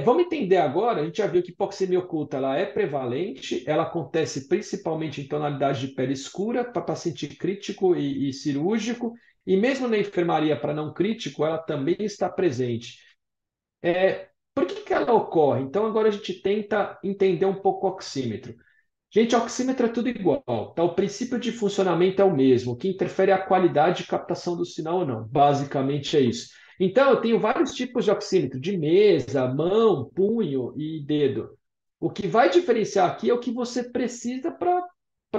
Vamos entender agora, a gente já viu que hipoxemia oculta ela é prevalente, ela acontece principalmente em tonalidade de pele escura, para paciente crítico e cirúrgico, e mesmo na enfermaria para não crítico, ela também está presente. Por que que ela ocorre? Então agora a gente tenta entender um pouco o oxímetro. Gente, oxímetro é tudo igual, tá? O princípio de funcionamento é o mesmo. O que interfere é a qualidade de captação do sinal ou não. Basicamente é isso. Então, eu tenho vários tipos de oxímetro, de mesa, mão, punho e dedo. O que vai diferenciar aqui é o que você precisa para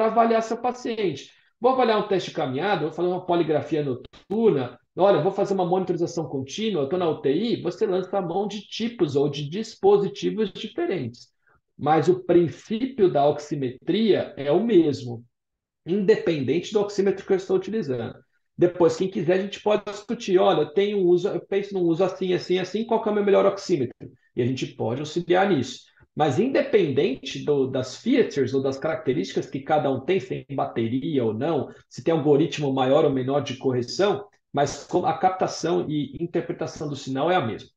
avaliar seu paciente. Vou avaliar um teste de caminhada, vou fazer uma poligrafia noturna, olha, vou fazer uma monitorização contínua, estou na UTI, você lança a mão de tipos ou de dispositivos diferentes. Mas o princípio da oximetria é o mesmo, independente do oxímetro que eu estou utilizando. Depois, quem quiser, a gente pode discutir. Olha, eu tenho um uso, eu penso num uso assim, assim, assim, qual que é o meu melhor oxímetro? E a gente pode auxiliar nisso. Mas independente das features ou das características que cada um tem, se tem bateria ou não, se tem algoritmo maior ou menor de correção, mas a captação e interpretação do sinal é a mesma.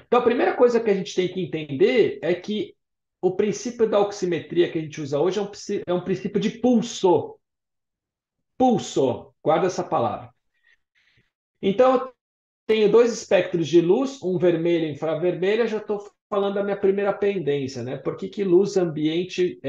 Então, a primeira coisa que a gente tem que entender é que o princípio da oximetria que a gente usa hoje é um princípio de pulso. Pulso, guarda essa palavra. Então, eu tenho dois espectros de luz, um vermelho e infravermelho, eu já estou falando da minha primeira pendência, né? Por que que luz ambiente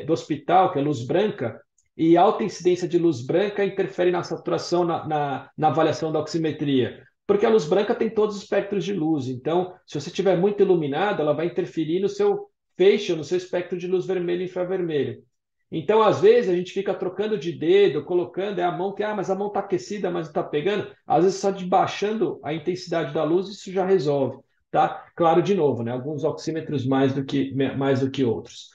do hospital, que é luz branca, e alta incidência de luz branca interfere na saturação, na avaliação da oximetria? Porque a luz branca tem todos os espectros de luz, então, se você estiver muito iluminado, ela vai interferir no seu feixe, no seu espectro de luz vermelho e infravermelho. Então, às vezes, a gente fica trocando de dedo, colocando, é a mão que, mas a mão está aquecida, mas não está pegando. Às vezes, só de baixando a intensidade da luz, isso já resolve, tá? Claro, de novo, né? Alguns oxímetros mais do que outros.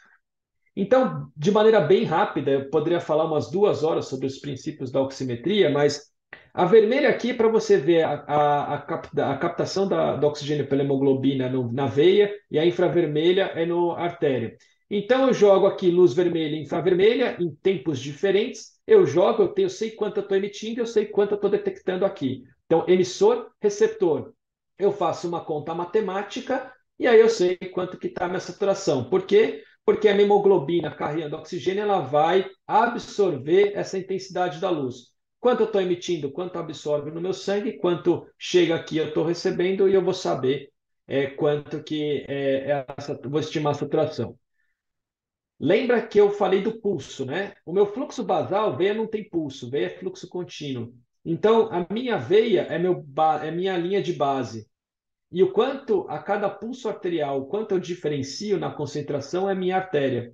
Então, de maneira bem rápida, eu poderia falar umas 2 horas sobre os princípios da oximetria, mas a vermelha aqui é para você ver a captação do oxigênio pela hemoglobina na veia e a infravermelha é no artério. Então, eu jogo aqui luz vermelha e infravermelha em tempos diferentes. Eu sei quanto eu estou emitindo, eu sei quanto eu estou detectando aqui. Então, emissor, receptor. Eu faço uma conta matemática e aí eu sei quanto que está a minha saturação. Por quê? Porque a hemoglobina carregando oxigênio, ela vai absorver essa intensidade da luz. Quanto eu estou emitindo, quanto absorve no meu sangue, quanto chega aqui eu estou recebendo e eu vou saber quanto que vou estimar a saturação. Lembra que eu falei do pulso, né? O meu fluxo basal, veia não tem pulso, veia é fluxo contínuo. Então, a minha veia é minha linha de base. E o quanto a cada pulso arterial, o quanto eu diferencio na concentração é minha artéria.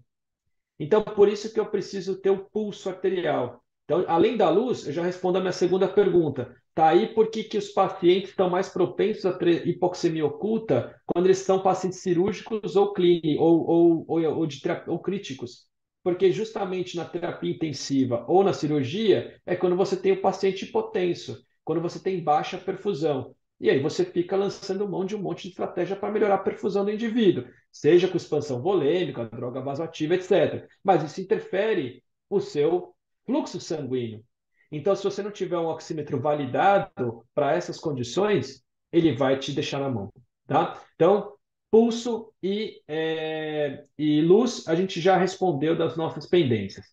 Então, por isso que eu preciso ter o pulso arterial. Então, além da luz, eu já respondo a minha segunda pergunta. Tá aí por que que os pacientes estão mais propensos a ter hipoxemia oculta quando eles são pacientes cirúrgicos ou clínicos ou críticos? Porque justamente na terapia intensiva ou na cirurgia é quando você tem o paciente hipotenso, quando você tem baixa perfusão. E aí você fica lançando mão de um monte de estratégia para melhorar a perfusão do indivíduo, seja com expansão volêmica, droga vasoativa, etc. Mas isso interfere o seu fluxo sanguíneo. Então, se você não tiver um oxímetro validado para essas condições, ele vai te deixar na mão, tá? Então, pulso e luz, a gente já respondeu das nossas pendências.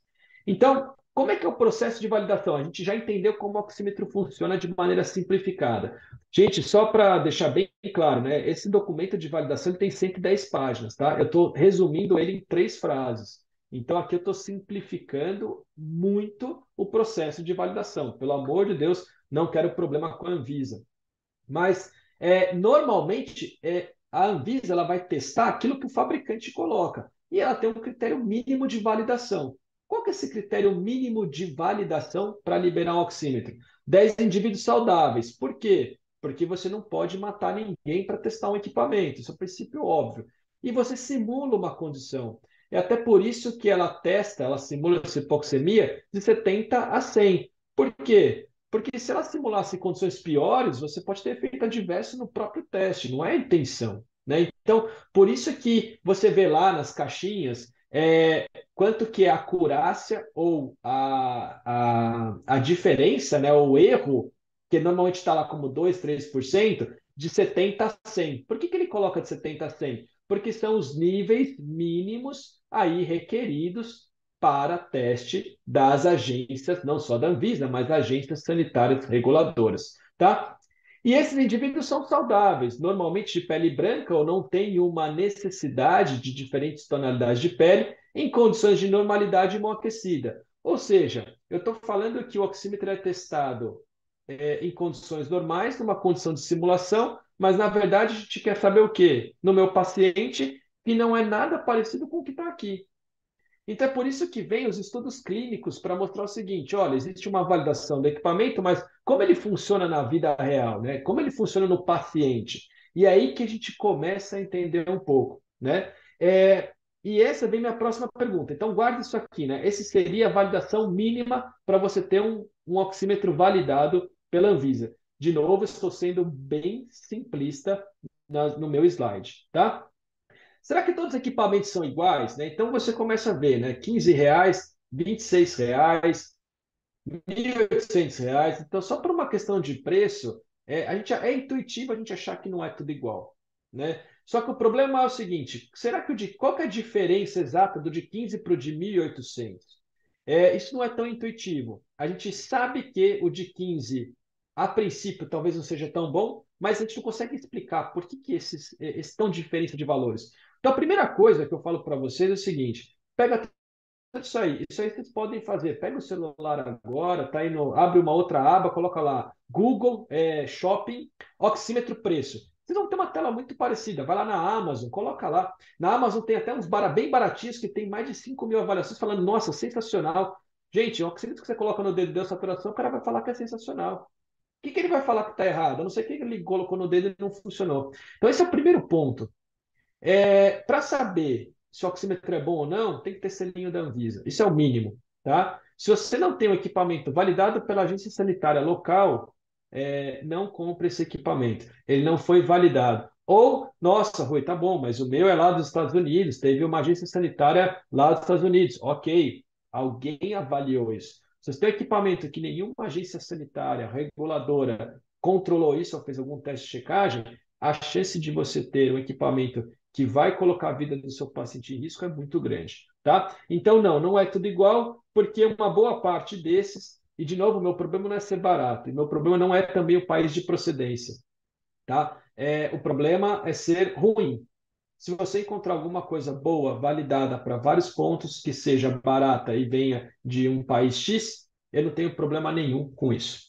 Então, como é que é o processo de validação? A gente já entendeu como o oxímetro funciona de maneira simplificada. Gente, só para deixar bem claro, né? Esse documento de validação ele tem 110 páginas, tá? Eu estou resumindo ele em 3 frases. Então, aqui eu estou simplificando muito o processo de validação. Pelo amor de Deus, não quero problema com a Anvisa. Mas, normalmente, a Anvisa ela vai testar aquilo que o fabricante coloca. E ela tem um critério mínimo de validação. Qual que é esse critério mínimo de validação para liberar um oxímetro? 10 indivíduos saudáveis. Por quê? Porque você não pode matar ninguém para testar um equipamento. Isso é um princípio óbvio. E você simula uma condição. É até por isso que ela simula essa hipoxemia de 70 a 100. Por quê? Porque se ela simulasse condições piores, você pode ter efeito adverso no próprio teste, não é a intenção, né? Então, por isso que você vê lá nas caixinhas quanto que é a acurácia ou a diferença, né, o erro, que normalmente está lá como 2, 3%, de 70 a 100. Por que ele coloca de 70 a 100? Porque são os níveis mínimos aí requeridos para teste das agências, não só da Anvisa, mas agências sanitárias reguladoras, tá? E esses indivíduos são saudáveis, normalmente de pele branca ou não têm uma necessidade de diferentes tonalidades de pele em condições de normalidade e mão aquecida. Ou seja, eu estou falando que o oxímetro é testado em condições normais, numa condição de simulação, mas na verdade a gente quer saber o quê? No meu paciente, que não é nada parecido com o que está aqui. Então é por isso que vem os estudos clínicos para mostrar o seguinte: olha, existe uma validação do equipamento, mas como ele funciona na vida real, né? Como ele funciona no paciente? E é aí que a gente começa a entender um pouco, né? E essa vem minha próxima pergunta. Então guarda isso aqui, né? Esse seria a validação mínima para você ter um oxímetro validado pela Anvisa. De novo, estou sendo bem simplista no meu slide, tá? Será que todos os equipamentos são iguais, né? Então você começa a ver, né? R$ 15, R$ 26, R$ 1.800. Então, só por uma questão de preço, é intuitivo a gente achar que não é tudo igual, né? Só que o problema é o seguinte: será que qual que é a diferença exata do de 15 para o de 1.800? Isso não é tão intuitivo. A gente sabe que o de 15, a princípio, talvez não seja tão bom, mas a gente não consegue explicar por que esses tão diferença de valores. Então, a primeira coisa que eu falo para vocês é o seguinte: pega isso aí. Isso aí vocês podem fazer. Pega o celular agora, tá aí abre uma outra aba, coloca lá Google Shopping, oxímetro preço. Vocês vão ter uma tela muito parecida. Vai lá na Amazon, coloca lá. Na Amazon tem até uns bem baratinhos que tem mais de 5.000 avaliações falando, nossa, sensacional. Gente, o oxímetro que você coloca no dedo deu saturação, o cara vai falar que é sensacional. O que ele vai falar que está errado? Eu não sei o que ele colocou no dedo e não funcionou. Então, esse é o primeiro ponto. Para saber se o oxímetro é bom ou não, tem que ter selinho da Anvisa. Isso é o mínimo, tá? Se você não tem um equipamento validado pela agência sanitária local, não compre esse equipamento. Ele não foi validado. Ou, nossa, Rui, tá bom, mas o meu é lá dos Estados Unidos, teve uma agência sanitária lá dos Estados Unidos. Ok, alguém avaliou isso. Se você tem um equipamento que nenhuma agência sanitária, reguladora, controlou isso ou fez algum teste de checagem, a chance de você ter um equipamento que vai colocar a vida do seu paciente em risco é muito grande, tá? Então, não é tudo igual, porque uma boa parte desses, e de novo, meu problema não é ser barato, e meu problema não é também o país de procedência, tá? O problema é ser ruim. Se você encontrar alguma coisa boa, validada para vários pontos, que seja barata e venha de um país X, eu não tenho problema nenhum com isso.